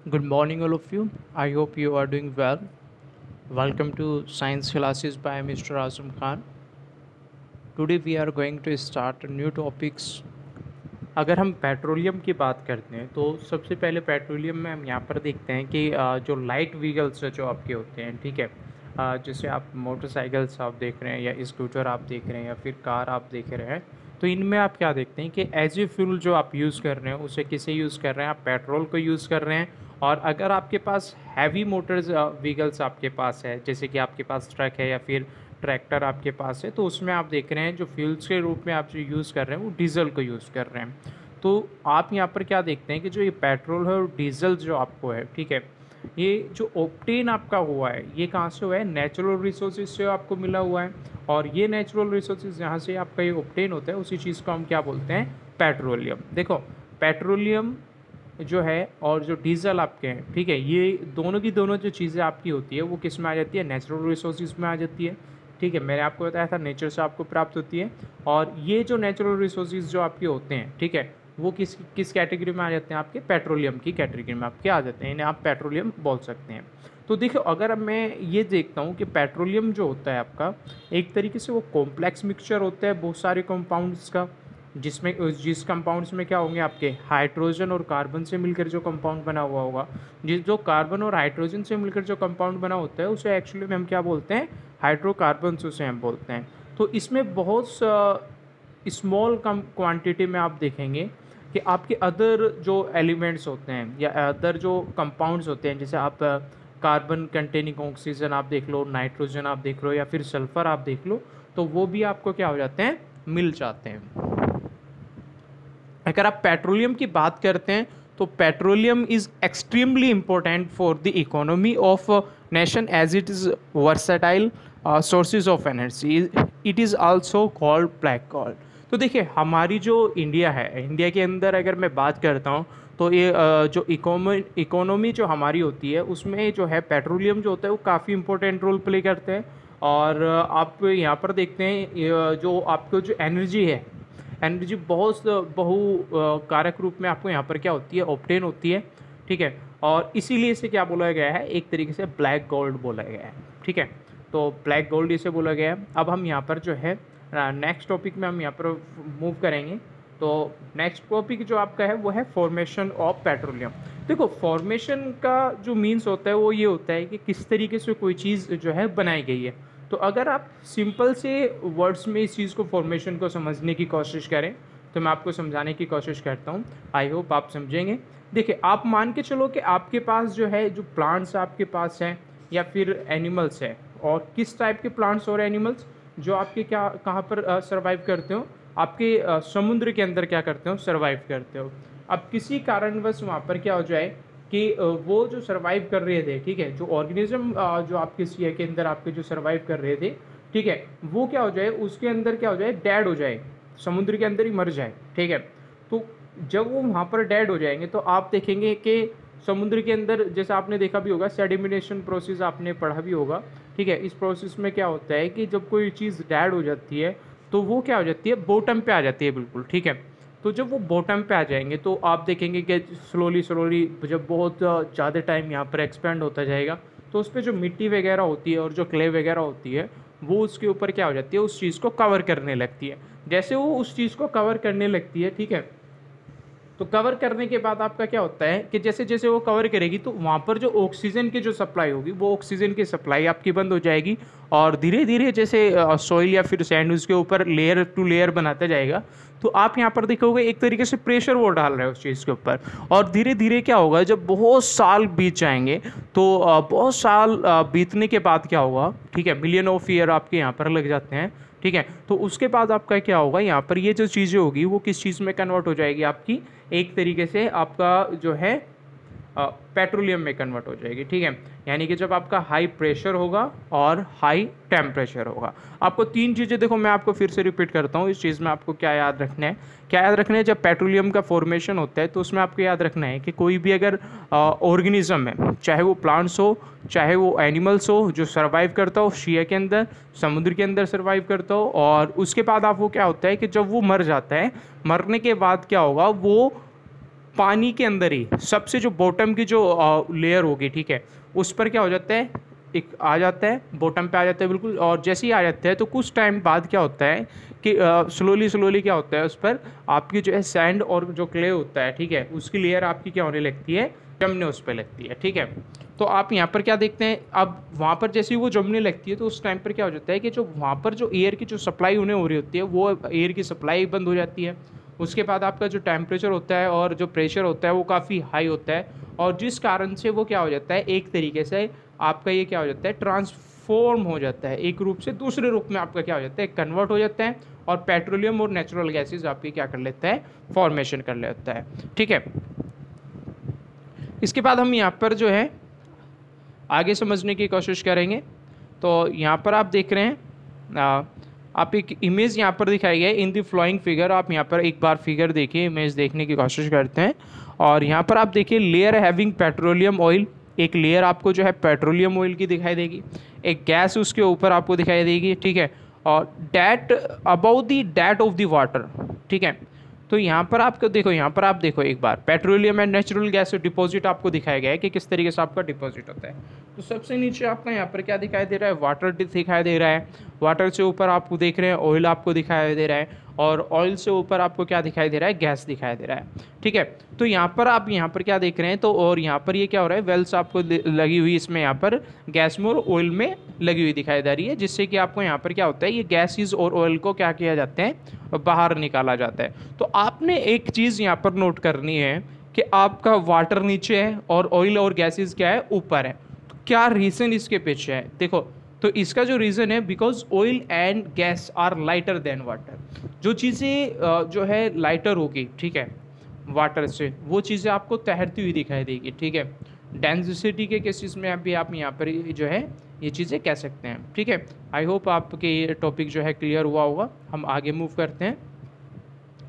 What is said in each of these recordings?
Good morning, all of you. I hope you are doing well. Welcome to Science Classes by Mr. Azam Khan. Today we are going to start new topics. अगर हम petroleum की बात करते हैं तो सबसे पहले petroleum में हम यहाँ पर देखते हैं कि जो लाइट व्हीकल्स जो आपके होते हैं, ठीक है, जैसे आप मोटरसाइकिल्स आप देख रहे हैं या स्कूटर आप देख रहे हैं या फिर कार आप देख रहे हैं, तो इनमें आप क्या देखते हैं कि एज ए फ्यूल जो आप यूज़ कर रहे हैं उसे किसे यूज़ कर रहे हैं, आप पेट्रोल को यूज़ कर रहे हैं। और अगर आपके पास हैवी मोटर्स व्हीकल्स आपके पास है, जैसे कि आपके पास ट्रक है या फिर ट्रैक्टर आपके पास है, तो उसमें आप देख रहे हैं जो फ्यूल्स के रूप में आप जो यूज़ कर रहे हैं वो डीजल को यूज़ कर रहे हैं। तो आप यहाँ पर क्या देखते हैं कि जो ये पेट्रोल है और डीजल जो आपको है, ठीक है, ये जो ऑप्टेन आपका हुआ है ये कहाँ से हुआ है, नेचुरल रिसोर्सेज से आपको मिला हुआ है। और ये नेचुरल रिसोर्सेज जहाँ से आपका ये ऑप्टेन होता है उसी चीज़ को हम क्या बोलते हैं, पेट्रोलियम। देखो, पेट्रोलियम जो है और जो डीजल आपके हैं, ठीक है, ये दोनों की दोनों जो चीज़ें आपकी होती है वो किस में आ जाती है, नेचुरल रिसोर्सेज में आ जाती है। ठीक है, मैंने आपको बताया था नेचर से आपको प्राप्त होती है। और ये जो नेचुरल रिसोर्सेज जो आपके होते हैं, ठीक है, वो किस किस कैटेगरी में आ जाते हैं, आपके पेट्रोलियम की कैटेगरी में आपके आ जाते हैं, इन्हें आप पेट्रोलियम बोल सकते हैं। तो देखो, अगर अब मैं ये देखता हूँ कि पेट्रोलियम जो होता है आपका एक तरीके से वो कॉम्प्लेक्स मिक्सचर होता है बहुत सारे कंपाउंड्स का, जिस कंपाउंड्स में क्या होंगे, आपके हाइड्रोजन और कार्बन से मिलकर जो कंपाउंड बना हुआ होगा, जिस जो कार्बन और हाइड्रोजन से मिलकर जो कंपाउंड बना होता है उसे एक्चुअली में हम क्या बोलते हैं, हाइड्रोकार्बन्स उसे हम बोलते हैं। तो इसमें बहुत स्मॉल कम क्वांटिटी में आप देखेंगे कि आपके अदर जो एलिमेंट्स होते हैं या अदर जो कंपाउंड्स होते हैं, जैसे आप कार्बन कंटेनिंग ऑक्सीजन आप देख लो, नाइट्रोजन आप देख लो या फिर सल्फर आप देख लो, तो वो भी आपको क्या हो जाते हैं, मिल जाते हैं। अगर आप पेट्रोलियम की बात करते हैं तो petroleum is extremely important for the economy of nation as it is versatile sources of energy. It is also called black gold. तो देखिए, हमारी जो इंडिया है, इंडिया के अंदर अगर मैं बात करता हूँ तो ये जो इकोनॉमी जो हमारी होती है उसमें जो है पेट्रोलियम जो होता है वो काफ़ी इंपॉर्टेंट रोल प्ले करते हैं। और आप यहाँ पर देखते हैं जो आपको जो एनर्जी है, एनर्जी बहुत बहु कारक रूप में आपको यहाँ पर क्या होती है, ऑप्टेन होती है। ठीक है, और इसीलिए इसे क्या बोला गया है, एक तरीके से ब्लैक गोल्ड बोला गया है। ठीक है, तो ब्लैक गोल्ड इसे बोला गया है। अब हम यहाँ पर जो है नेक्स्ट टॉपिक में हम यहाँ पर मूव करेंगे। तो नेक्स्ट टॉपिक जो आपका है वो है फॉर्मेशन ऑफ पेट्रोलियम। देखो, फॉर्मेशन का जो मीन्स होता है वो ये होता है कि किस तरीके से कोई चीज़ जो है बनाई गई है। तो अगर आप सिंपल से वर्ड्स में इस चीज़ को फॉर्मेशन को समझने की कोशिश करें तो मैं आपको समझाने की कोशिश करता हूँ। आई होप आप समझेंगे। देखिए, आप मान के चलो कि आपके पास जो है जो प्लांट्स आपके पास हैं या फिर एनिमल्स है, और किस टाइप के प्लांट्स और एनिमल्स जो आपके क्या कहाँ पर सर्वाइव करते हो, आपके समुद्र के अंदर क्या करते हो, सर्वाइव करते हो। अब किसी कारणवश वहाँ पर क्या हो जाए कि वो जो सर्वाइव कर रहे थे, ठीक है, जो ऑर्गेनिज्म जो आपके सी के अंदर आपके जो सर्वाइव कर रहे थे, ठीक है, वो क्या हो जाए, उसके अंदर क्या हो जाए, डेड हो जाए, समुद्र के अंदर ही मर जाए। ठीक है, तो जब वो वहाँ पर डेड हो जाएंगे तो आप देखेंगे कि समुद्र के अंदर, जैसे आपने देखा भी होगा, सेडिमिनेशन प्रोसेस आपने पढ़ा भी होगा। ठीक है, इस प्रोसेस में क्या होता है कि जब कोई चीज़ डेड हो जाती है तो वो क्या हो जाती है, बॉटम पे आ जाती है बिल्कुल। ठीक है, तो जब वो बॉटम पे आ जाएंगे तो आप देखेंगे कि स्लोली स्लोली जब बहुत ज़्यादा टाइम यहाँ पर एक्सपेंड होता जाएगा तो उस पर जो मिट्टी वगैरह होती है और जो क्ले वगैरह होती है वो उसके ऊपर क्या हो जाती है, उस चीज़ को कवर करने लगती है। जैसे वो उस चीज़ को कवर करने लगती है, ठीक है, तो कवर करने के बाद आपका क्या होता है कि जैसे जैसे वो कवर करेगी तो वहाँ पर जो ऑक्सीजन की जो सप्लाई होगी वो ऑक्सीजन की सप्लाई आपकी बंद हो जाएगी। और धीरे धीरे जैसे सॉइल या फिर सैंड उसके ऊपर लेयर टू लेयर बनाता जाएगा, तो आप यहाँ पर देखोगे एक तरीके से प्रेशर वो डाल रहे हैं उस चीज़ के ऊपर। और धीरे धीरे क्या होगा, जब बहुत साल बीत जाएंगे तो बहुत साल बीतने के बाद क्या होगा, ठीक है, मिलियन ऑफ ईयर आपके यहाँ पर लग जाते हैं। ठीक है, तो उसके बाद आपका क्या होगा, यहाँ पर ये जो चीज़ें होगी वो किस चीज़ में कन्वर्ट हो जाएगी, आपकी एक तरीके से आपका जो है पेट्रोलियम में कन्वर्ट हो जाएगी। ठीक है, यानी कि जब आपका हाई प्रेशर होगा और हाई टेम्परेचर होगा। आपको तीन चीज़ें, देखो मैं आपको फिर से रिपीट करता हूँ, इस चीज़ में आपको क्या याद रखना है, क्या याद रखना है, जब पेट्रोलियम का फॉर्मेशन होता है तो उसमें आपको याद रखना है कि कोई भी अगर ऑर्गेनिज्म है, चाहे वो प्लांट्स हो चाहे वो एनिमल्स हो, जो सर्वाइव करता हो शिया के अंदर, समुद्र के अंदर सर्वाइव करता हो, और उसके बाद आप वो क्या होता है कि जब वो मर जाता है, मरने के बाद क्या होगा, वो पानी के अंदर ही सबसे जो बॉटम की जो लेयर होगी, ठीक है, उस पर क्या हो जाता है, एक आ जाता है, बॉटम पे आ जाता है बिल्कुल। और जैसे ही आ जाता है तो कुछ टाइम बाद क्या होता है कि स्लोली स्लोली क्या होता है, उस पर आपकी जो है सैंड और जो क्ले होता है, ठीक है, उसकी लेयर आपकी क्या होने लगती है, जमने उस पर लगती है, ठीक है। तो आप यहाँ पर क्या देखते हैं, अब वहाँ पर जैसे ही वो जमने लगती है तो उस टाइम पर क्या हो जाता है कि जो वहाँ पर जो एयर की जो सप्लाई उन्हें हो रही होती है, वो एयर की सप्लाई बंद हो जाती है। उसके बाद आपका जो टेम्परेचर होता है और जो प्रेशर होता है वो काफ़ी हाई होता है, और जिस कारण से वो क्या हो जाता है, एक तरीके से आपका ये क्या हो जाता है, ट्रांसफॉर्म हो जाता है, एक रूप से दूसरे रूप में आपका क्या हो जाता है, कन्वर्ट हो जाता है, और पेट्रोलियम और नेचुरल गैसेस आपकी क्या कर लेता है, फॉर्मेशन कर लेता है, ठीक है। इसके बाद हम यहाँ पर जो है आगे समझने की कोशिश करेंगे। तो यहाँ पर आप देख रहे हैं, आप एक इमेज यहाँ पर दिखाई है इन दी फ्लोइंग फिगर। आप यहाँ पर एक बार फिगर देखिए, इमेज देखने की कोशिश करते हैं। और यहाँ पर आप देखिए लेयर हैविंग पेट्रोलियम ऑयल, एक लेयर आपको जो है पेट्रोलियम ऑयल की दिखाई देगी, एक गैस उसके ऊपर आपको दिखाई देगी, ठीक है। और that about the that of the water, ठीक है। तो यहाँ पर आपको देखो, यहाँ पर आप देखो एक बार petroleum and natural gas deposit आपको दिखाया गया है कि किस तरीके से आपका डिपॉजिट होता है। तो सबसे नीचे आपका यहाँ पर क्या दिखाई दे रहा है, वाटर दिखाई दे रहा है, वाटर से ऊपर आपको देख रहे हैं ऑयल आपको दिखाई दे रहा है, और ऑयल से ऊपर आपको क्या दिखाई दे रहा है, गैस दिखाई दे रहा है, ठीक है। तो यहाँ पर आप यहाँ पर क्या देख रहे हैं, तो और यहाँ पर ये क्या हो रहा है, वेल्स आपको लगी हुई इसमें यहाँ पर गैस में और ऑयल में लगी हुई दिखाई दे रही है, जिससे कि आपको यहाँ पर क्या होता है, ये गैसेस और ऑयल को क्या किया जाता है, बाहर निकाला जाता है। तो आपने एक चीज़ यहाँ पर नोट करनी है कि आपका वाटर नीचे है और ऑयल और गैसेस क्या है, ऊपर है। तो क्या रीज़न इसके पीछे है, देखो, तो इसका जो रीज़न है, because oil and gas are lighter than water. जो चीज़ें जो है लाइटर होगी, ठीक है, वाटर से, वो चीज़ें आपको तैरती हुई दिखाई देगी, ठीक है। डेंसिटी के केसेस में अभी आप यहाँ पर जो है ये चीज़ें कह सकते हैं, ठीक है। आई होप आपके ये टॉपिक जो है क्लियर हुआ होगा। हम आगे मूव करते हैं।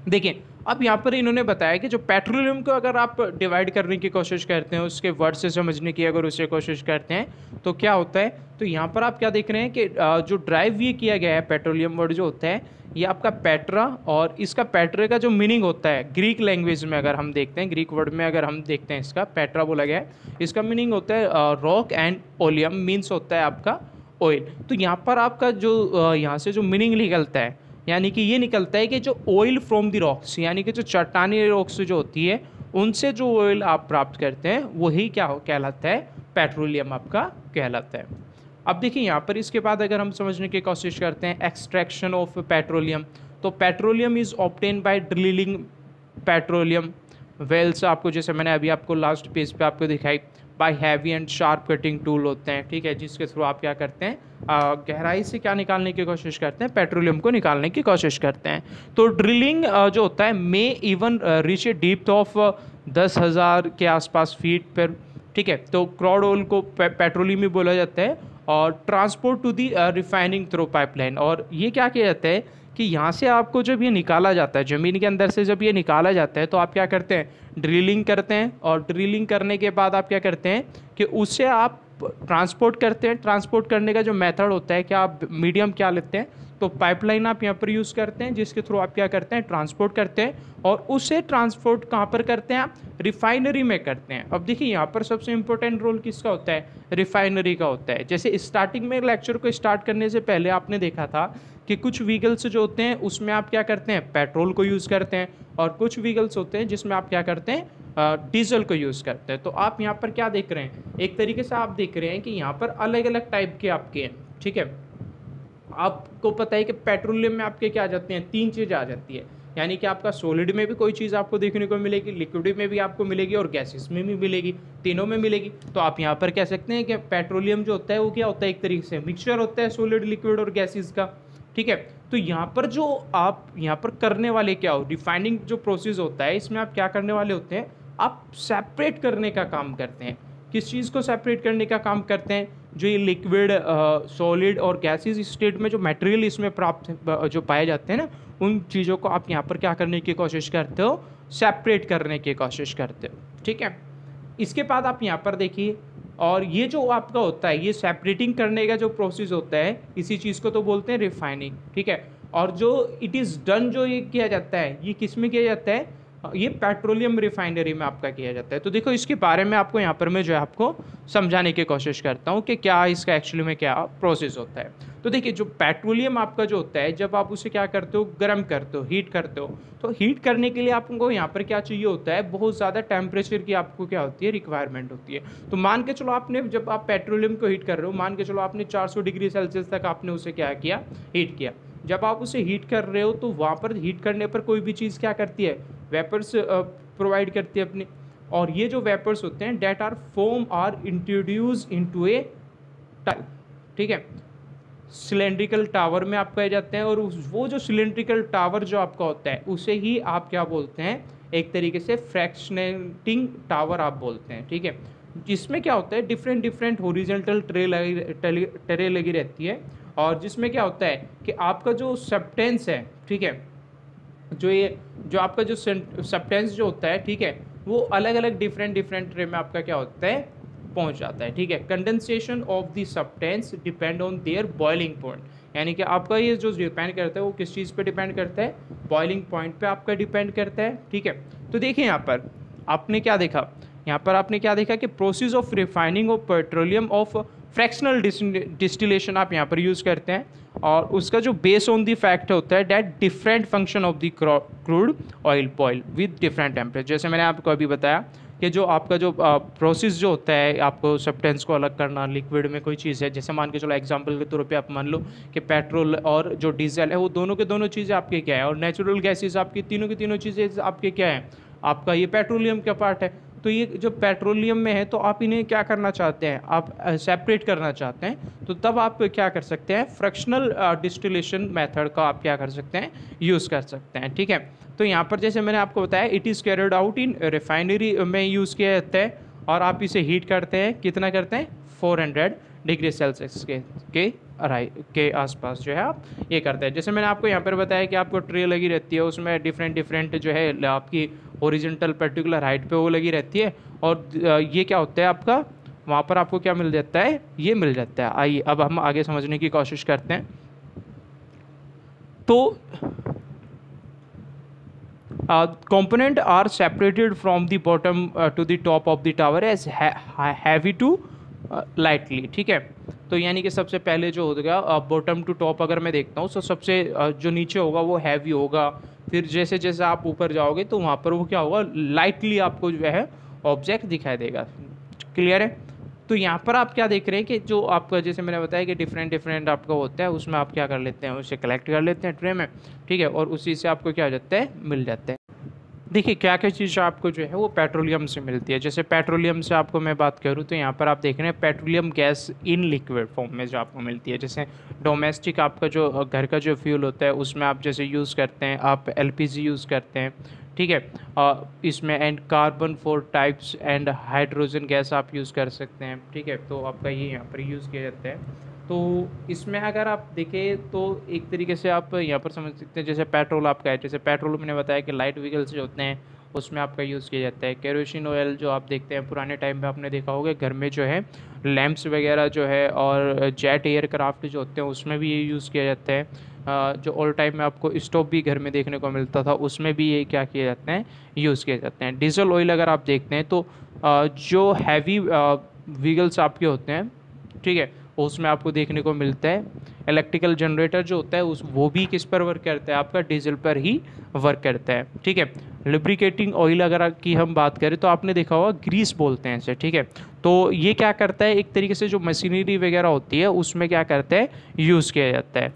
देखिए, अब यहाँ पर इन्होंने बताया कि जो पेट्रोलियम को अगर आप डिवाइड करने की कोशिश करते हैं, उसके वर्ड से समझने की अगर उसे कोशिश करते हैं, तो क्या होता है, तो यहाँ पर आप क्या देख रहे हैं कि जो ड्राइव ये किया गया है पेट्रोलियम वर्ड जो होता है, ये आपका पेट्रा, और इसका पेट्रे का जो मीनिंग होता है ग्रीक लैंग्वेज में अगर हम देखते हैं, ग्रीक वर्ड में अगर हम देखते हैं, इसका पेट्रा बोला गया है, इसका मीनिंग होता है रॉक, एंड ओलियम मीन्स होता है आपका ऑयल। तो यहाँ पर आपका जो यहाँ से जो मीनिंग निकलता है, यानी कि ये निकलता है कि जो ऑयल फ्रॉम द रॉक्स, यानी कि जो चट्टानी रॉक्स जो होती है, उनसे जो ऑयल आप प्राप्त करते हैं वही क्या कहलाता है, पेट्रोलियम आपका कहलाता है। अब देखिए यहाँ पर इसके बाद अगर हम समझने की कोशिश करते हैं एक्सट्रैक्शन ऑफ पेट्रोलियम, तो petroleum is obtain by drilling petroleum wells, आपको जैसे मैंने अभी आपको लास्ट पेज पे आपको दिखाई, bye heavy and sharp cutting tool होते हैं, ठीक है, जिसके थ्रू आप क्या करते हैं, गहराई से क्या निकालने की कोशिश करते हैं, पेट्रोलियम को निकालने की कोशिश करते हैं। तो ड्रिलिंग जो होता है may even reach a deep of 10,000 के आसपास फीट पर, ठीक है। तो क्रूड ऑयल को पेट्रोलियम ही बोला जाता है, और transport to the refining through pipeline, और ये क्या किया जाता है कि यहाँ से आपको जब ये निकाला जाता है, ज़मीन के अंदर से जब ये निकाला जाता है, तो आप क्या करते हैं, ड्रिलिंग करते हैं, और ड्रिलिंग करने के बाद आप क्या करते हैं कि उससे आप ट्रांसपोर्ट करते हैं। ट्रांसपोर्ट करने का जो मेथड होता है, क्या आप मीडियम क्या लेते हैं, तो पाइपलाइन आप यहाँ पर यूज़ करते हैं, जिसके थ्रू आप क्या करते हैं, ट्रांसपोर्ट करते हैं, और उसे ट्रांसपोर्ट कहाँ पर करते हैं आप, रिफाइनरी में करते हैं। अब देखिए यहाँ पर सबसे इंपॉर्टेंट रोल किसका होता है, रिफाइनरी का होता है। जैसे स्टार्टिंग में लेक्चर को स्टार्ट करने से पहले आपने देखा था कि कुछ व्हीकल्स जो होते हैं उसमें आप क्या करते हैं, पेट्रोल को यूज़ करते हैं, और कुछ व्हीकल्स होते हैं जिसमें आप क्या करते हैं, डीजल को यूज़ करते हैं। तो आप यहाँ पर क्या देख रहे हैं, एक तरीके से आप देख रहे हैं कि यहाँ पर अलग अलग टाइप के आपके हैं, ठीक है। आपको पता है कि पेट्रोलियम में आपके क्या आ जाते हैं, 3 चीज़ आ जाती है, यानी कि आपका सॉलिड में भी कोई चीज़ आपको देखने को मिलेगी, लिक्विड में भी आपको मिलेगी, और गैसेस में भी मिलेगी, तीनों में मिलेगी। तो आप यहाँ पर कह सकते हैं कि पेट्रोलियम जो होता है वो क्या होता है, एक तरीके से मिक्सचर होता है सॉलिड, लिक्विड और गैसेस का, ठीक है। तो यहाँ पर जो आप यहाँ पर करने वाले क्या हो, रिफाइनिंग जो प्रोसेस होता है, इसमें आप क्या करने वाले होते हैं, आप सेपरेट करने का काम करते हैं। किस चीज़ को सेपरेट करने का काम करते हैं, जो ये लिक्विड, सॉलिड और गैसेस स्टेट में जो मटेरियल इसमें प्राप्त जो पाए जाते हैं ना, उन चीज़ों को आप यहाँ पर क्या करने की कोशिश करते हो, सेपरेट करने की कोशिश करते हो, ठीक है। इसके बाद आप यहाँ पर देखिए, और ये जो आपका होता है, ये सेपरेटिंग करने का जो प्रोसेस होता है, इसी चीज़ को तो बोलते हैं रिफाइनिंग, ठीक है। और जो इट इज़ डन जो ये किया जाता है, ये किस में किया जाता है, ये पेट्रोलियम रिफाइनरी में आपका किया जाता है। तो देखो इसके बारे में आपको यहाँ पर मैं जो है आपको समझाने की कोशिश करता हूँ कि क्या इसका एक्चुअली में क्या प्रोसेस होता है। तो देखिए जो पेट्रोलियम आपका जो होता है, जब आप उसे क्या करते हो, गर्म करते हो, हीट करते हो, तो हीट करने के लिए आपको यहाँ पर क्या चाहिए होता है, बहुत ज़्यादा टेम्परेचर की आपको क्या होती है, रिक्वायरमेंट होती है। तो मान के चलो आपने, जब आप पेट्रोलियम को हीट कर रहे हो, मान के चलो आपने 400 डिग्री सेल्सियस तक आपने उसे क्या किया, हीट किया। जब आप उसे हीट कर रहे हो तो वहाँ पर हीट करने पर कोई भी चीज़ क्या करती है, वेपर्स प्रोवाइड करती है अपनी। और ये जो वेपर्स होते हैं, that are foam are introduce into a type, ठीक है, सिलेंड्रिकल टावर में आप कहे जाते हैं। और वो जो सिलेंड्रिकल टावर जो आपका होता है उसे ही आप क्या बोलते हैं, एक तरीके से फ्रैक्शनेटिंग टावर आप बोलते हैं, ठीक है। जिसमें क्या होता है, डिफरेंट डिफरेंट हॉरिजॉन्टल ट्रे लगी रहती है, और जिसमें क्या होता है कि आपका जो सब्सटेंस है, ठीक है, जो आपका जो सब्सटेंस जो होता है, ठीक है, वो अलग अलग डिफरेंट डिफरेंट ट्रे में आपका क्या होता है, पहुंच जाता है, ठीक है। Condensation of the substance depend on their boiling point, यानी कि आपका ये जो डिपेंड करता है वो किस चीज़ पे डिपेंड करता है, बॉइलिंग पॉइंट पे आपका डिपेंड करता है, ठीक है। तो देखिए यहाँ पर आपने क्या देखा, यहाँ पर आपने क्या देखा कि process of refining of petroleum of fractional distillation आप यहाँ पर यूज़ करते हैं, और उसका जो बेस ऑन दी फैक्ट होता है that different function of the crude oil boil with different temperature. जैसे मैंने आपको अभी बताया कि जो आपका जो प्रोसेस जो होता है, आपको सब्सटेंस को अलग करना, लिक्विड में कोई चीज़ है, जैसे मान के चलो एग्जांपल के तौर पे आप मान लो कि पेट्रोल और जो डीजल है वो दोनों के दोनों चीज़ें आपके क्या है, और नेचुरल गैसेस आपकी तीनों की तीनों चीज़ें आपके क्या है, आपका ये पेट्रोलियम का पार्ट है। तो ये जो पेट्रोलियम में है तो आप इन्हें क्या करना चाहते हैं, आप सेपरेट करना चाहते हैं, तो तब आप क्या कर सकते हैं, फ्रैक्शनल डिस्टिलेशन मेथड का आप क्या कर सकते हैं, यूज़ कर सकते हैं, ठीक है। तो यहाँ पर जैसे मैंने आपको बताया, it is carried out in refinery में यूज़ किया जाता है, और आप इसे हीट करते हैं, कितना करते हैं, 400 डिग्री सेल्सियस के आसपास जो है आप ये करते हैं। जैसे मैंने आपको यहाँ पर बताया कि आपको ट्रे लगी रहती है, उसमें डिफरेंट डिफरेंट जो है आपकी ओरिजेंटल पर्टिकुलर हाइट पे वो लगी रहती है, और ये क्या होता है आपका, वहाँ पर आपको क्या मिल जाता है, ये मिल जाता है। आइए अब हम आगे समझने की कोशिश करते हैं। तो component are separated from the bottom to the top of the tower as heavy to lightly, ठीक है। तो यानी कि सबसे पहले जो हो गया बॉटम टू टॉप अगर मैं देखता हूँ, तो सबसे जो नीचे होगा वो हैवी होगा, फिर जैसे जैसे आप ऊपर जाओगे तो वहाँ पर वो क्या होगा, लाइटली आपको जो है ऑब्जेक्ट दिखाई देगा, क्लियर है। तो यहाँ पर आप क्या देख रहे हैं कि जो आपका, जैसे मैंने बताया कि डिफरेंट डिफरेंट आपका होता है, उसमें आप क्या कर लेते हैं, उसे कलेक्ट कर लेते हैं ट्रे में, ठीक है, और उसी से आपको क्या हो जाता है, मिल जाता है। देखिए क्या क्या चीज़ आपको जो है वो पेट्रोलियम से मिलती है। जैसे पेट्रोलियम से आपको मैं बात करूँ तो यहाँ पर आप देख रहे हैं petroleum gas in liquid form में जो आपको मिलती है। जैसे डोमेस्टिक आपका जो घर का जो फ्यूल होता है उसमें आप जैसे यूज़ करते हैं, आप एलपीजी यूज़ करते हैं, ठीक है, इसमें and carbon 4 types and hydrogen gas आप यूज़ कर सकते हैं, ठीक है। तो आपका ये यहाँ पर यूज़ किया जाता है। तो इसमें अगर आप देखें तो एक तरीके से आप यहाँ पर समझ सकते हैं, जैसे पेट्रोल आपका है, जैसे पेट्रोल मैंने बताया कि लाइट व्हीकल्स जो होते हैं उसमें आपका यूज़ किया जाता है। केरोसिन ऑयल जो आप देखते हैं पुराने टाइम में आपने देखा होगा घर में जो है लैंप्स वगैरह जो है, और जेट एयरक्राफ्ट जो होते हैं उसमें भी ये यूज़ किया जाता है। जो ऑल टाइम में आपको स्टोव भी घर में देखने को मिलता था उसमें भी ये क्या किए जाते हैं, यूज़ किए जाते हैं। डीजल ऑयल अगर आप देखते हैं तो जो हैवी व्हीकल्स आपके होते हैं, ठीक है, उसमें आपको देखने को मिलता है। इलेक्ट्रिकल जनरेटर जो होता है उस वो भी किस पर वर्क करता है, आपका डीजल पर ही वर्क करता है, ठीक है। लुब्रिकेटिंग ऑयल अगर की हम बात करें तो आपने देखा होगा ग्रीस बोलते हैं इसे, ठीक है। तो ये क्या करता है, एक तरीके से जो मशीनरी वगैरह होती है उसमें क्या करता है, यूज़ किया जाता है।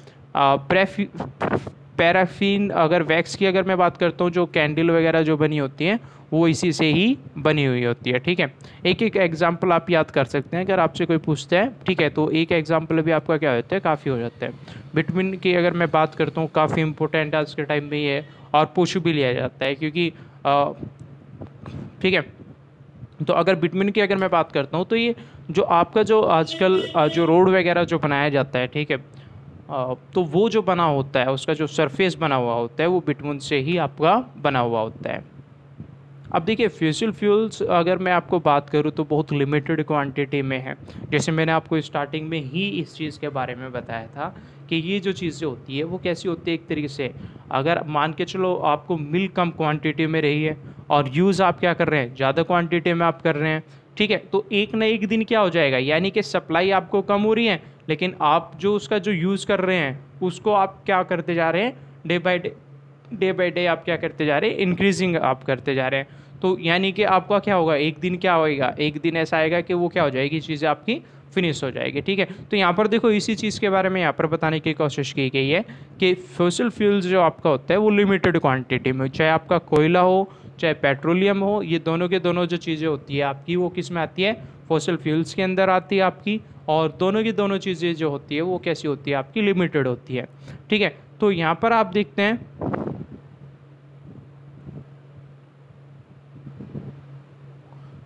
पैराफिन अगर वैक्स की अगर मैं बात करता हूँ, जो कैंडल वगैरह जो बनी होती हैं वो इसी से ही बनी हुई होती है, ठीक है। एक एक एग्जांपल आप याद कर सकते हैं अगर आपसे कोई पूछता है, ठीक है, तो एक एग्जांपल भी आपका क्या होता है, काफ़ी हो जाता है। विटामिन की अगर मैं बात करता हूँ काफ़ी इंपॉर्टेंट आज के टाइम में ये है, और पूछ भी लिया जाता है क्योंकि ठीक है। तो अगर विटामिन की अगर मैं बात करता हूँ तो ये जो आपका जो आजकल जो रोड वगैरह जो बनाया जाता है, ठीक है, तो वो जो बना होता है उसका जो सरफेस बना हुआ होता है वो बिटुमेन से ही आपका बना हुआ होता है। अब देखिए फ्यूसिल फ्यूल्स अगर मैं आपको बात करूँ तो बहुत लिमिटेड क्वांटिटी में है। जैसे मैंने आपको स्टार्टिंग में ही इस चीज़ के बारे में बताया था कि ये जो चीज़ें होती है वो कैसी होती है एक तरीके से, अगर मान के चलो आपको मिल्क कम क्वांटिटी में रही है और यूज़ आप क्या कर रहे हैं, ज़्यादा क्वांटिटी में आप कर रहे हैं, ठीक है, तो एक ना एक दिन क्या हो जाएगा, यानी कि सप्लाई आपको कम हो रही है, लेकिन आप जो उसका जो यूज़ कर रहे हैं उसको आप क्या करते जा रहे हैं, डे बाई डे आप क्या करते जा रहे हैं, इंक्रीजिंग आप करते जा रहे हैं। तो यानी कि आपका क्या होगा, एक दिन क्या होएगा, एक दिन ऐसा आएगा कि वो क्या हो जाएगी, चीज़ें आपकी फिनिश हो जाएगी, ठीक है। तो यहाँ पर देखो इसी चीज़ के बारे में यहाँ पर बताने की कोशिश की गई है कि फॉसिल फ्यूल्स जो आपका होता है वो लिमिटेड क्वांटिटी में, चाहे आपका कोयला हो चाहे पेट्रोलियम हो, ये दोनों के दोनों जो चीज़ें होती है आपकी वो किस में आती है, फॉसिल फ्यूल्स के अंदर आती है आपकी, और दोनों की दोनों चीज़ें जो होती है वो कैसी होती है आपकी, लिमिटेड होती है, ठीक है। तो यहाँ पर आप देखते हैं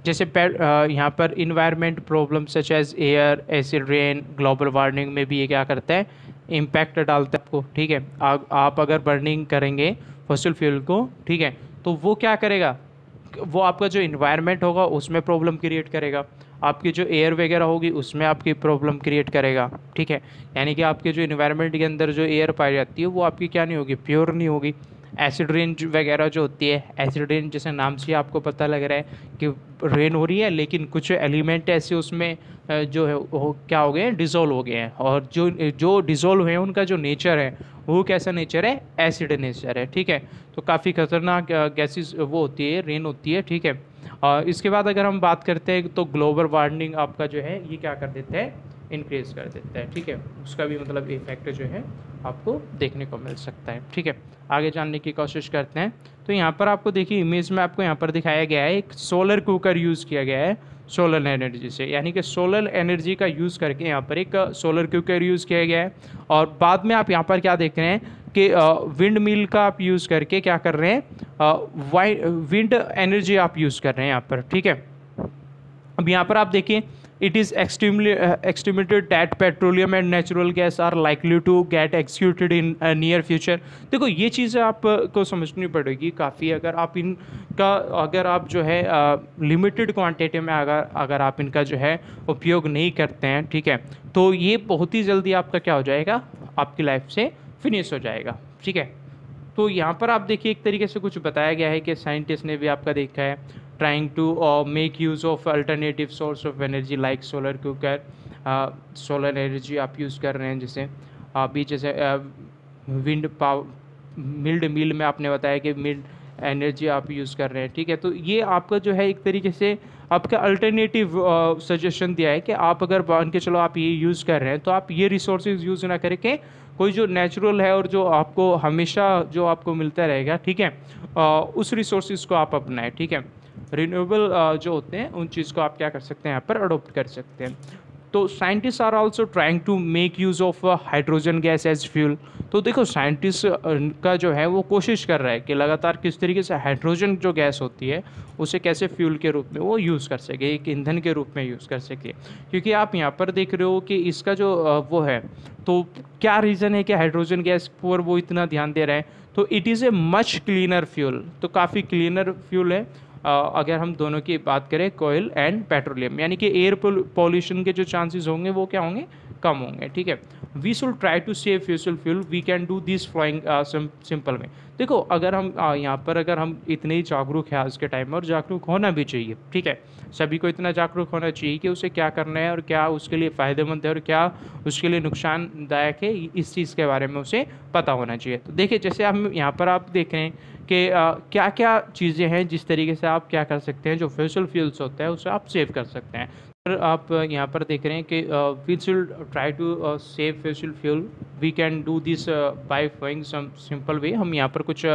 जैसे यहाँ पर environment problem such as air, acid rain, global warming में भी ये क्या करता है, इम्पैक्ट डालता है आपको, ठीक है। आप अगर बर्निंग करेंगे फॉसिल फ्यूल को, ठीक है, तो वो क्या करेगा, वो आपका जो इन्वायरमेंट होगा उसमें प्रॉब्लम क्रिएट करेगा, आपकी जो एयर वगैरह होगी उसमें आपकी प्रॉब्लम क्रिएट करेगा, ठीक है। यानी कि आपके जो इन्वायरमेंट के अंदर जो एयर पाई जाती है वो आपकी क्या नहीं होगी, प्योर नहीं होगी। एसिड रेन वगैरह जो होती है, एसिड रेन जैसे नाम से आपको पता लग रहा है कि रेन हो रही है, लेकिन कुछ एलिमेंट ऐसे उसमें जो है वो क्या हो गए हैं, डिज़ोल्व हो गए हैं, और जो जो डिज़ोल्व हुए हैं उनका जो नेचर है वो कैसा नेचर है, एसिड नेचर है, ठीक है। तो काफ़ी खतरनाक गैसेस वो होती है, रेन होती है, ठीक है। और इसके बाद अगर हम बात करते हैं तो ग्लोबल वार्मिंग आपका जो है ये क्या कर देता है, इंक्रीज कर देता है, ठीक है। उसका भी मतलब इफेक्ट जो है आपको देखने को मिल सकता है, ठीक है। आगे जानने की कोशिश करते हैं। तो यहाँ पर आपको देखिए इमेज में आपको यहाँ पर दिखाया गया है एक सोलर कुकर यूज़ किया गया है सोलर एनर्जी से, यानी कि सोलर एनर्जी का यूज़ करके यहाँ पर एक सोलर कुकर यूज़ किया गया है। और बाद में आप यहाँ पर क्या देख रहे हैं कि विंड मिल का आप यूज़ करके क्या कर रहे हैं, विंड एनर्जी आप यूज़ कर रहे हैं यहाँ पर, ठीक है। अब यहाँ पर आप देखिए it is estimated that petroleum and natural gas are likely to get executed in near future। देखो ये चीज़ें आपको समझनी पड़ेगी काफ़ी, अगर आप जो है लिमिटेड क्वांटिटी में अगर आप इनका जो है उपयोग नहीं करते हैं, ठीक है, तो ये बहुत ही जल्दी आपका क्या हो जाएगा, आपकी लाइफ से फिनिश हो जाएगा, ठीक है। तो यहाँ पर आप देखिए एक तरीके से कुछ बताया गया है कि साइंटिस्ट ने भी आपका देखा है trying to make use of alternative source of energy like solar cooker, solar energy आप यूज़ कर रहे हैं, जैसे अभी जैसे विंड पावर, मिल्ड मिल में आपने बताया कि मिल्ड एनर्जी आप यूज़ कर रहे हैं, ठीक है। तो ये आपका जो है एक तरीके से आपका अल्टरनेटिव सजेशन दिया है कि आप अगर मान के चलो आप ये यूज़ कर रहे हैं तो आप ये रिसोर्सेज यूज़ ना करके कोई जो नेचुरल है और जो आपको हमेशा जो आपको मिलता रहेगा, ठीक है, उस रिसोर्सेज को आप अपनाएं, ठीक है। रिन्यूएबल जो होते हैं उन चीज़ को आप क्या कर सकते हैं, यहाँ पर अडोप्ट कर सकते हैं। तो scientist are also trying to make use of hydrogen gas as fuel. तो देखो साइंटिस्ट का जो है वो कोशिश कर रहा है कि लगातार किस तरीके से हाइड्रोजन जो गैस होती है उसे कैसे फ्यूल के रूप में वो यूज़ कर सके, एक ईंधन के रूप में यूज़ कर सके। क्योंकि आप यहाँ पर देख रहे हो कि इसका जो वो है, तो क्या रीज़न है कि हाइड्रोजन गैस पर वो इतना ध्यान दे रहे हैं, तो it is a much cleaner fuel, तो काफ़ी क्लीनर फ्यूल है। अगर हम दोनों की बात करें कोयल एंड पेट्रोलियम, यानी कि एयर पॉल्यूशन के जो चांसेस होंगे वो क्या होंगे, कम होंगे, ठीक है। We should try to save fossil fuel, we can do this following simple में। देखो अगर हम यहाँ पर अगर हम इतने ही जागरूक हैं आज के टाइम में, और जागरूक होना भी चाहिए, ठीक है, सभी को इतना जागरूक होना चाहिए कि उसे क्या करना है और क्या उसके लिए फ़ायदेमंद है और क्या उसके लिए नुकसानदायक है, इस चीज़ के बारे में उसे पता होना चाहिए। तो देखिए जैसे हम यहाँ पर आप देख रहे हैं कि क्या क्या चीज़ें हैं जिस तरीके से आप क्या कर सकते हैं, जो फॉसिल फ्यूल्स होता है उसे आप सेव कर सकते हैं। आप यहाँ पर देख रहे हैं कि we should try to save fossil fuel, we can do this by following some simple way. हम यहाँ पर कुछ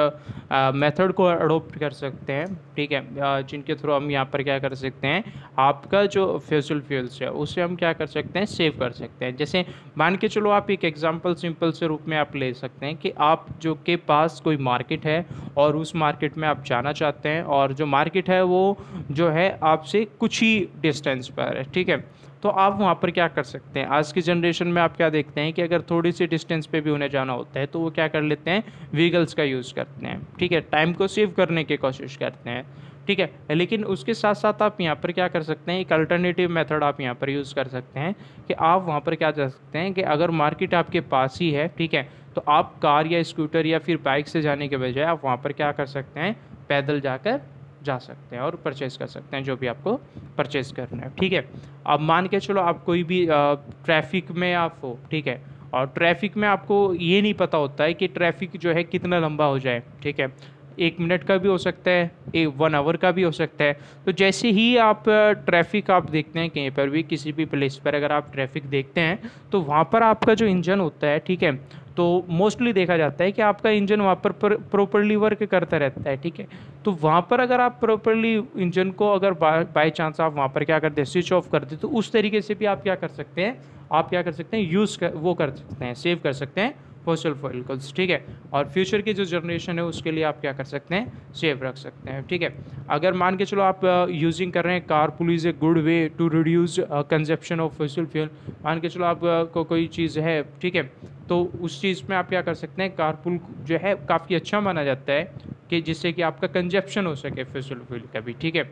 मेथड को अडोप्ट कर सकते हैं, ठीक है, जिनके थ्रू हम यहाँ पर क्या कर सकते हैं, आपका जो फॉसिल फ्यूल्स है उसे हम क्या कर सकते हैं, सेव कर सकते हैं। जैसे मान के चलो आप एक एग्जांपल सिंपल से रूप में आप ले सकते हैं कि आप जो के पास कोई मार्केट है और उस मार्केट में आप जाना चाहते हैं, और जो मार्केट है वो जो है आपसे कुछ ही डिस्टेंस पर है, ठीक है। तो आप वहाँ पर क्या कर सकते हैं, आज की जनरेशन में आप क्या देखते हैं कि अगर थोड़ी सी डिस्टेंस पे भी उन्हें जाना होता है तो वो क्या कर लेते हैं, व्हीकल्स का यूज़ करते हैं, ठीक है, टाइम को सेव करने की कोशिश करते हैं। ठीक है। लेकिन उसके साथ साथ आप यहाँ पर क्या कर सकते हैं, एक अल्टरनेटिव मेथड आप यहाँ पर यूज़ कर सकते हैं कि आप वहाँ पर क्या कर सकते हैं कि अगर मार्केट आपके पास ही है, ठीक है, तो आप कार या स्कूटर या फिर बाइक से जाने के बजाय आप वहाँ पर क्या कर सकते हैं, पैदल जाकर जा सकते हैं और परचेज़ कर सकते हैं जो भी आपको परचेज़ करना है, ठीक है। अब मान के चलो आप कोई भी ट्रैफिक में आप हो, ठीक है, और ट्रैफिक में आपको ये नहीं पता होता है कि ट्रैफिक जो है कितना लंबा हो जाए, ठीक है, 1 मिनट का भी हो सकता है, 1 आवर का भी हो सकता है। तो जैसे ही आप ट्रैफिक आप देखते हैं कहीं पर भी, किसी भी प्लेस पर अगर आप ट्रैफिक देखते हैं, तो वहाँ पर आपका जो इंजन होता है, ठीक है, तो मोस्टली देखा जाता है कि आपका इंजन वहाँ पर प्रॉपरली वर्क करता रहता है, ठीक है। तो वहाँ पर अगर आप प्रॉपरली इंजन को अगर बाय चांस आप वहाँ पर क्या करते हैं, स्विच ऑफ कर दे, तो उस तरीके से भी आप क्या कर सकते हैं, आप क्या कर सकते हैं, वो कर सकते हैं, सेव कर सकते हैं फॉसिल फ्यूल्स, ठीक है। और फ्यूचर की जो जनरेशन है उसके लिए आप क्या कर सकते हैं, सेव रख सकते हैं, ठीक है। अगर मान के चलो आप यूजिंग कर रहे हैं car pool is a good way to reduce consumption of fossil fuel, मान के चलो आप को कोई चीज़ है, ठीक है, तो उस चीज़ में आप क्या कर सकते हैं, कार पुल जो है काफ़ी अच्छा माना जाता है कि जिससे कि आपका कंजप्शन हो सके फॉसिल फ्यूल का भी, ठीक है।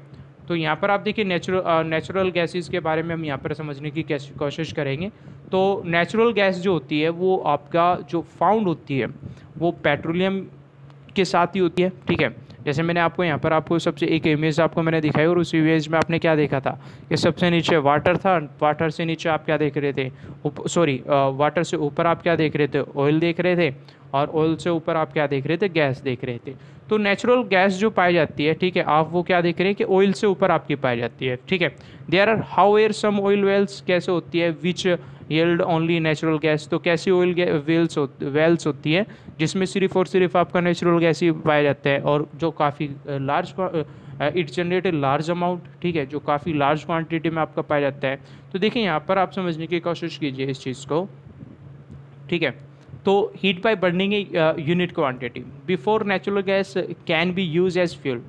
तो यहाँ पर आप देखिए नेचुरल गैसेस के बारे में हम यहाँ पर समझने की कोशिश करेंगे। तो नेचुरल गैस जो होती है वो आपका जो फाउंड होती है वो पेट्रोलियम के साथ ही होती है, ठीक है। जैसे मैंने आपको यहाँ पर आपको सबसे एक इमेज आपको मैंने दिखाई और उस इमेज में आपने क्या देखा था कि सबसे नीचे वाटर था, वाटर से नीचे आप क्या देख रहे थे, वाटर से ऊपर आप क्या देख रहे थे, ऑयल देख रहे थे, और ऑयल से ऊपर आप क्या देख रहे थे, गैस देख रहे थे। तो नेचुरल गैस जो पाई जाती है, ठीक है, आप वो क्या देख रहे हैं कि ऑयल से ऊपर आपकी पाई जाती है, ठीक है। There are however some oil wells कैसे होती है which yield only natural gas, तो कैसी ऑयल वेल्स होती है जिसमें सिर्फ और सिर्फ आपका नेचुरल गैस ही पाया जाता है और जो काफ़ी large it generate a large amount, ठीक है, जो काफ़ी लार्ज क्वांटिटी में आपका पाया जाता है। तो देखिए यहाँ पर आप समझने की कोशिश कीजिए इस चीज़ को, ठीक है। तो heat by burning a unit quantity before natural gas can be used as fuel,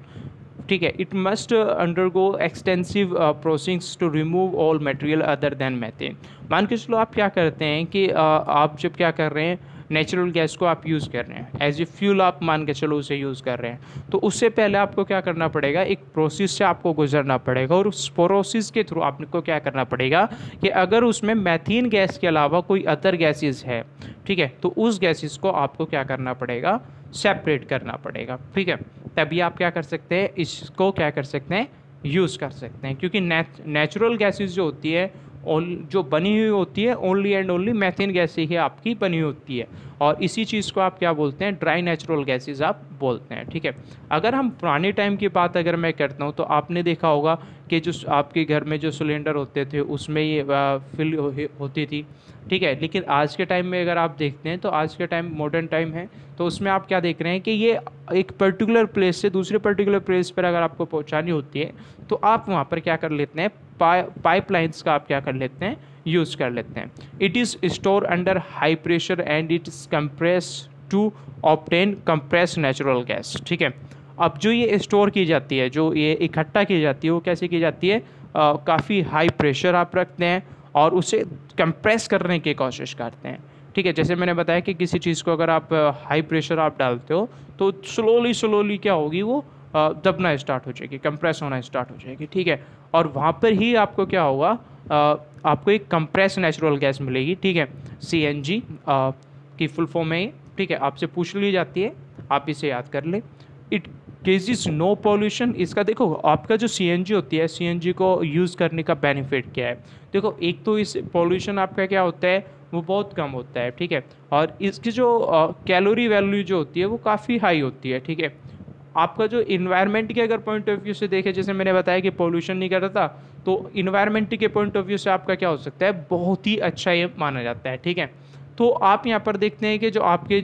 ठीक है, it must undergo extensive processings to remove all material other than methane. मान के चलो आप क्या करते हैं कि आप जब क्या कर रहे हैं, नेचुरल गैस को आप यूज़ कर रहे हैं एज ए फ्यूल, आप मान के चलो उसे यूज़ कर रहे हैं, तो उससे पहले आपको क्या करना पड़ेगा, एक प्रोसेस से आपको गुजरना पड़ेगा और उस प्रोसेस के थ्रू आपको क्या करना पड़ेगा कि अगर उसमें मैथीन गैस के अलावा कोई अदर गैसेस है, ठीक है, तो उस गैसेस को आपको क्या करना पड़ेगा, सेपरेट करना पड़ेगा, ठीक है। तभी आप क्या कर सकते हैं, इसको क्या कर सकते हैं, यूज़ कर सकते हैं, क्योंकि नेचुरल गैसेस जो होती है जो बनी हुई होती है only and only methane gas से ही आपकी बनी होती है, और इसी चीज़ को आप क्या बोलते हैं, ड्राई नेचुरल गैसेस आप बोलते हैं, ठीक है। अगर हम पुराने टाइम की बात अगर मैं करता हूँ तो आपने देखा होगा कि जो आपके घर में जो सिलेंडर होते थे उसमें ये फिल होती थी, ठीक है। लेकिन आज के टाइम में अगर आप देखते हैं तो आज के टाइम मॉडर्न टाइम है, तो उसमें आप क्या देख रहे हैं कि ये एक पर्टिकुलर प्लेस से दूसरे पर्टिकुलर प्लेस पर अगर आपको पहुंचानी होती है तो आप वहाँ पर क्या कर लेते हैं, पाइपलाइंस का आप क्या कर लेते हैं, यूज़ कर लेते हैं। It is store under high pressure and it is compress to obtain compress natural gas, ठीक है। अब जो ये स्टोर की जाती है, जो ये इकट्ठा की जाती है, वो कैसे की जाती है, काफ़ी हाई प्रेशर आप रखते हैं और उसे कंप्रेस करने की कोशिश करते हैं, ठीक है। जैसे मैंने बताया कि किसी चीज़ को अगर आप हाई प्रेशर आप डालते हो तो स्लोली क्या होगी, वो दबना स्टार्ट हो जाएगी, कंप्रेस होना स्टार्ट हो जाएगी, ठीक है। और वहाँ पर ही आपको क्या होगा, आपको एक कंप्रेस नेचुरल गैस मिलेगी, ठीक है, CNG की फुल फॉर्म है, ठीक है, आपसे पूछ ली जाती है, आप इसे याद कर ले। इट केजेस नो पॉल्यूशन, इसका देखो आपका जो CNG होती है, CNG को यूज़ करने का बेनिफिट क्या है, देखो एक तो इस पॉल्यूशन आपका क्या होता है, वो बहुत कम होता है, ठीक है, और इसकी जो कैलोरी वैल्यू जो होती है वो काफ़ी हाई होती है, ठीक है। आपका जो इन्वायरमेंट के अगर पॉइंट ऑफ व्यू से देखें, जैसे मैंने बताया कि पोल्यूशन नहीं कर रहा था, तो इन्वायरमेंट के पॉइंट ऑफ व्यू से आपका क्या हो सकता है, बहुत ही अच्छा ये माना जाता है, ठीक है। तो आप यहाँ पर देखते हैं कि जो आपके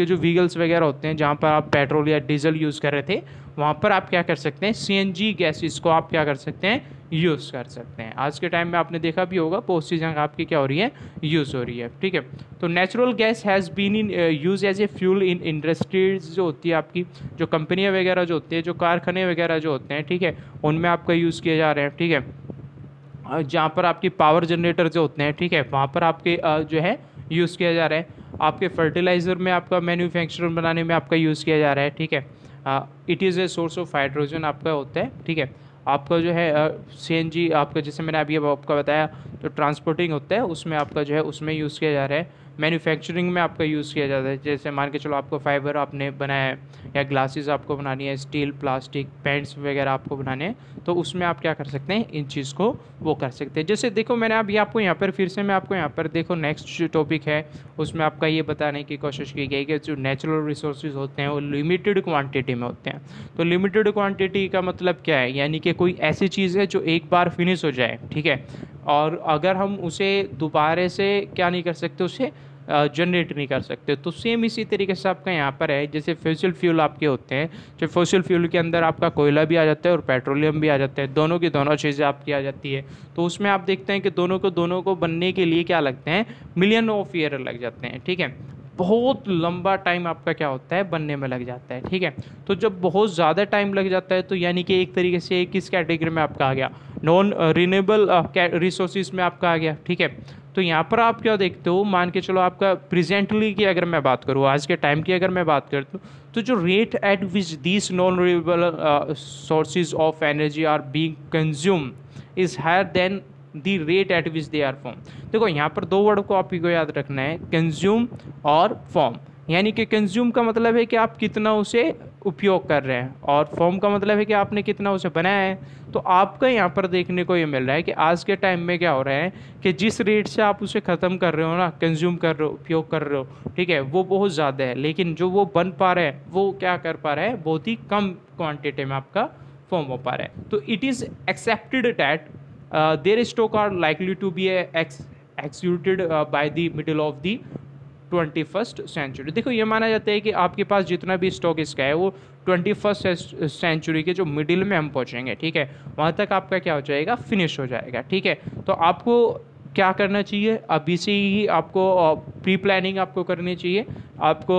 जो व्हीकल्स वगैरह होते हैं जहाँ पर आप पेट्रोल या डीजल यूज़ कर रहे थे, वहाँ पर आप क्या कर सकते हैं, CNG गैसेस को आप क्या कर सकते हैं, यूज़ कर सकते हैं। आज के टाइम में आपने देखा भी होगा बहुत सी जगह आपकी क्या हो रही है, यूज़ हो रही है, ठीक है। तो natural gas has been in use as a fuel in industries जो होती है आपकी, जो कंपनियाँ वगैरह जो होती है, जो कारखाने वगैरह जो होते हैं, ठीक है, उनमें आपका यूज़ किए जा रहे हैं, ठीक है। जहाँ पर आपकी पावर जनरेटर जो होते हैं, ठीक है, वहाँ पर आपके जो है यूज़ किया जा रहा है। आपके फर्टिलाइज़र में आपका मैन्युफैक्चर बनाने में आपका यूज़ किया जा रहा है, ठीक है। It is a source of hydrogen आपका होता है, ठीक है। आपका जो है CNG आपका, जैसे मैंने अभी अब आपका बताया, तो ट्रांसपोर्टिंग होता है उसमें आपका जो है उसमें यूज़ किया जा रहा है। मैन्युफैक्चरिंग में आपका यूज़ किया जाता है, जैसे मान के चलो आपको फाइबर आपने बनाया है या ग्लासेस आपको बनानी है, स्टील प्लास्टिक पेंट्स वगैरह आपको बनाने हैं, तो उसमें आप क्या कर सकते हैं, इन चीज़ को वो कर सकते हैं। जैसे देखो मैंने अभी आपको यहाँ पर फिर से मैं आपको यहाँ पर देखो नेक्स्ट जो टॉपिक है उसमें आपका ये बताने की कोशिश की गई कि जो नेचुरल रिसोर्सेज होते हैं वो लिमिटेड क्वांटिटी में होते हैं। तो लिमिटेड क्वांटिटी का मतलब क्या है, यानी कि कोई ऐसी चीज़ है जो एक बार फिनिश हो जाए, ठीक है, और अगर हम उसे दोबारा से क्या नहीं कर सकते, उसे जनरेट नहीं कर सकते। तो सेम इसी तरीके से आपका यहाँ पर है, जैसे फॉसिल फ्यूल आपके होते हैं, जो फॉसिल फ्यूल के अंदर आपका कोयला भी आ जाता है और पेट्रोलियम भी आ जाता है, दोनों की दोनों चीज़ें आपकी आ जाती है। तो उसमें आप देखते हैं कि दोनों को बनने के लिए क्या लगते हैं, मिलियन ऑफ ईयर लग जाते हैं, ठीक है। बहुत लंबा टाइम आपका क्या होता है, बनने में लग जाता है, ठीक है। तो जब बहुत ज़्यादा टाइम लग जाता है तो यानी कि एक तरीके से किस कैटेगरी में आपका आ गया, नॉन रिन्यूएबल रिसोर्सेज में आपका आ गया, ठीक है। तो यहाँ पर आप क्या देखते हो, मान के चलो आपका प्रेजेंटली की अगर मैं बात करूँ, आज के टाइम की अगर मैं बात करता हूँ, तो जो rate at which these non renewable sources of energy are being consume is higher than the rate at which they are form. देखो यहाँ पर दो वर्ड को आप ही को याद रखना है, कंज्यूम और फॉर्म। यानी कि कंज्यूम का मतलब है कि आप कितना उसे उपयोग कर रहे हैं, और फॉर्म का मतलब है कि आपने कितना उसे बनाया है। तो आपका यहाँ पर देखने को ये मिल रहा है कि आज के टाइम में क्या हो रहा है कि जिस रेट से आप उसे ख़त्म कर रहे हो ना, कंज्यूम कर रहे हो, उपयोग कर रहे हो, ठीक है, वो बहुत ज़्यादा है, लेकिन जो वो बन पा रहा है वो क्या कर पा रहा है, बहुत ही कम क्वान्टिटी में आपका फॉर्म हो पा रहा है। तो it is accepted that their stock are likely to be executed by the middle of the 21st century। देखो ये माना जाता है कि आपके पास जितना भी स्टॉक इसका है वो 21st सेंचुरी के जो मिडिल में हम पहुंचेंगे, ठीक है, वहाँ तक आपका क्या हो जाएगा, फिनिश हो जाएगा, ठीक है। तो आपको क्या करना चाहिए, अभी से ही आपको प्री प्लानिंग आपको करनी चाहिए, आपको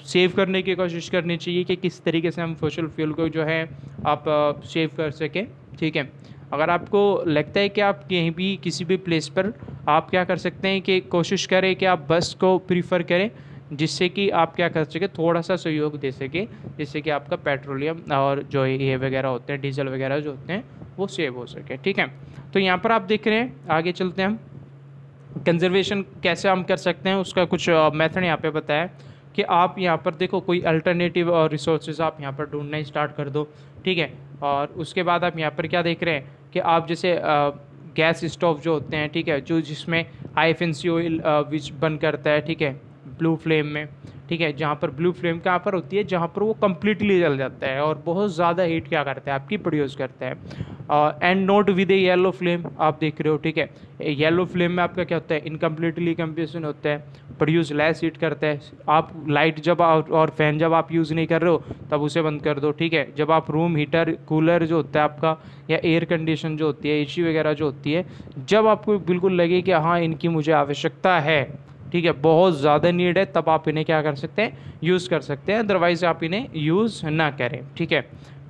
सेव करने की कोशिश करनी चाहिए कि किस तरीके से हम फॉसिल फ्यूल को जो है आप सेव कर सकें, ठीक है। अगर आपको लगता है कि आप कहीं भी किसी भी प्लेस पर आप क्या कर सकते हैं कि कोशिश करें कि आप बस को प्रीफर करें, जिससे कि आप क्या कर सकें, थोड़ा सा सहयोग दे सकें, जिससे कि आपका पेट्रोलियम और जो ये वगैरह होते हैं, डीजल वगैरह जो होते हैं, वो सेव हो सके, ठीक है। तो यहाँ पर आप देख रहे हैं, आगे चलते हैं हम, कंजर्वेशन कैसे हम कर सकते हैं उसका कुछ मेथड यहाँ पे बताया कि आप यहाँ पर देखो कोई अल्टरनेटिव रिसोर्सेज आप यहाँ पर ढूंढना स्टार्ट कर दो, ठीक है। और उसके बाद आप यहाँ पर क्या देख रहे हैं कि आप जैसे गैस स्टोव जो होते हैं, ठीक है, जो जिसमें IFNC ऑयल विच बर्न करता है, ठीक है, ब्लू फ्लेम में, ठीक है, जहाँ पर ब्लू फ्लेम कहाँ पर होती है, जहाँ पर वो कम्प्लीटली जल जाता है और बहुत ज़्यादा हीट क्या करता है, आपकी प्रोड्यूस करता है। And note with A yellow flame आप देख रहे हो, ठीक है, येलो फ्लेम में आपका क्या होता है, इनकम्प्लीटली कंप्रेशन होता है, प्रोड्यूस लेस हीट करता है। आप लाइट जब और फैन जब आप यूज़ नहीं कर रहे हो तब उसे बंद कर दो, ठीक है। जब आप रूम हीटर कूलर जो होता है आपका, या एयर कंडीशन जो होती है, AC वगैरह जो होती है, जब आपको बिल्कुल लगे कि हाँ इनकी मुझे आवश्यकता है, ठीक है, बहुत ज़्यादा नीड है, तब आप इन्हें क्या कर सकते हैं, यूज़ कर सकते हैं, अदरवाइज़ आप इन्हें यूज़ ना करें, ठीक है।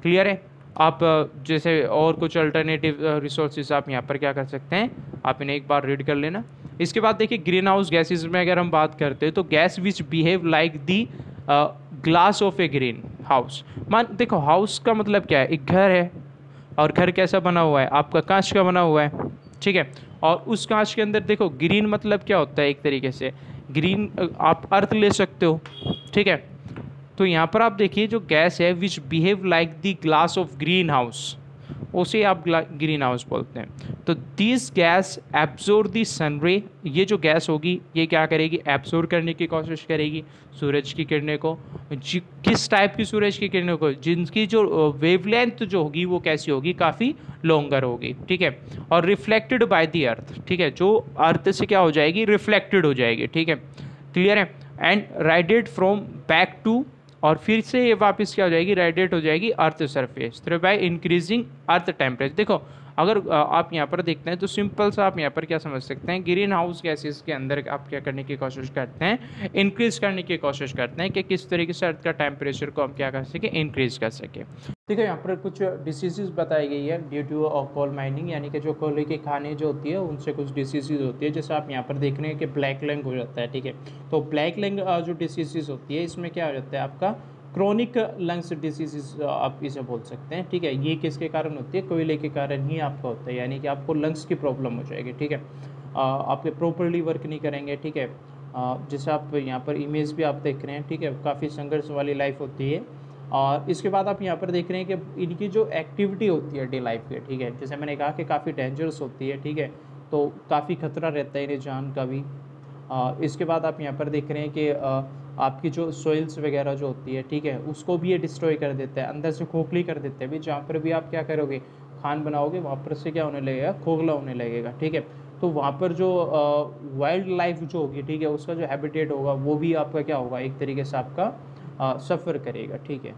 क्लियर है। आप जैसे और कुछ अल्टरनेटिव रिसोर्सेज आप यहाँ पर क्या कर सकते हैं, आप इन्हें एक बार रीड कर लेना। इसके बाद देखिए ग्रीन हाउस गैसेज में अगर हम बात करते हैं तो gas which behave like the glass of A green house. मान देखो हाउस का मतलब क्या है, एक घर है, और घर कैसा बना हुआ है, आपका कांच का बना हुआ है, ठीक है। और उस कांच के अंदर देखो ग्रीन मतलब क्या होता है, एक तरीके से ग्रीन आप अर्थ ले सकते हो, ठीक है। तो यहाँ पर आप देखिए जो गैस है which behave like the glass of green house, उसे आप ग्रीन हाउस बोलते हैं। तो this gas absorb the sun ray, ये जो गैस होगी ये क्या करेगी, एब्जॉर्ब करने की कोशिश करेगी सूरज की किरणें को। किस टाइप की सूरज की किरणों को, जिनकी जो वेवलेंथ जो होगी वो कैसी होगी, काफ़ी लॉन्गर होगी, ठीक है। और रिफ्लेक्टेड बाय द अर्थ, ठीक है, जो अर्थ से क्या हो जाएगी, रिफ्लेक्टेड हो जाएगी, ठीक है। क्लियर है। एंड राइडेड फ्रॉम बैक टू, और फिर से ये वापस क्या हो जाएगी, रेडिएट हो जाएगी earth surface through by increasing earth temperature. देखो अगर आप यहाँ पर देखते हैं तो सिंपल सा आप यहाँ पर क्या समझ सकते हैं, ग्रीन हाउस गैसेस के अंदर आप क्या करने की कोशिश करते हैं, इंक्रीज करने की कोशिश करते हैं कि किस तरीके से अर्थ का टेम्परेचर को हम क्या कर सकें, इंक्रीज कर सकें। देखो यहाँ पर कुछ डिसीजेज बताई गई है ड्यू टू कोल माइनिंग, यानी कि जो कोयले की खाने जो होती है उनसे कुछ डिसीजेज होती है। जैसे आप यहाँ पर देख रहे हैं कि ब्लैक लंग हो जाता है, ठीक है। तो ब्लैक लंग जो डिसीजेज होती है इसमें क्या हो जाता है, आपका क्रोनिक लंग्स डिसीज़ आप इसे बोल सकते हैं, ठीक है। ये किसके कारण होती है? कोयले के कारण ही आपका होता है, यानी कि आपको लंग्स की प्रॉब्लम हो जाएगी, ठीक है। आपके प्रॉपर्ली वर्क नहीं करेंगे, ठीक है। जैसे आप यहाँ पर इमेज भी आप देख रहे हैं, ठीक है, काफ़ी संघर्ष वाली लाइफ होती है। और इसके बाद आप यहाँ पर देख रहे हैं कि इनकी जो एक्टिविटी होती है डे लाइफ की, ठीक है, जैसे मैंने कहा कि काफ़ी डेंजरस होती है, ठीक है, तो काफ़ी खतरा रहता है इन्हें जान का भी। इसके बाद आप यहाँ पर देख रहे हैं कि आपकी जो सॉइल्स वगैरह जो होती है, ठीक है, उसको भी ये डिस्ट्रॉय कर देता है, अंदर से खोखली कर देते हैं भी। जहाँ पर भी आप क्या करोगे, खान बनाओगे, वहाँ पर से क्या होने लगेगा, खोखला होने लगेगा, ठीक है। तो वहाँ पर जो वाइल्ड लाइफ जो होगी, ठीक है, उसका जो हैबिटेट होगा वो भी आपका क्या होगा, एक तरीके से आपका सफ़र करेगा, ठीक है।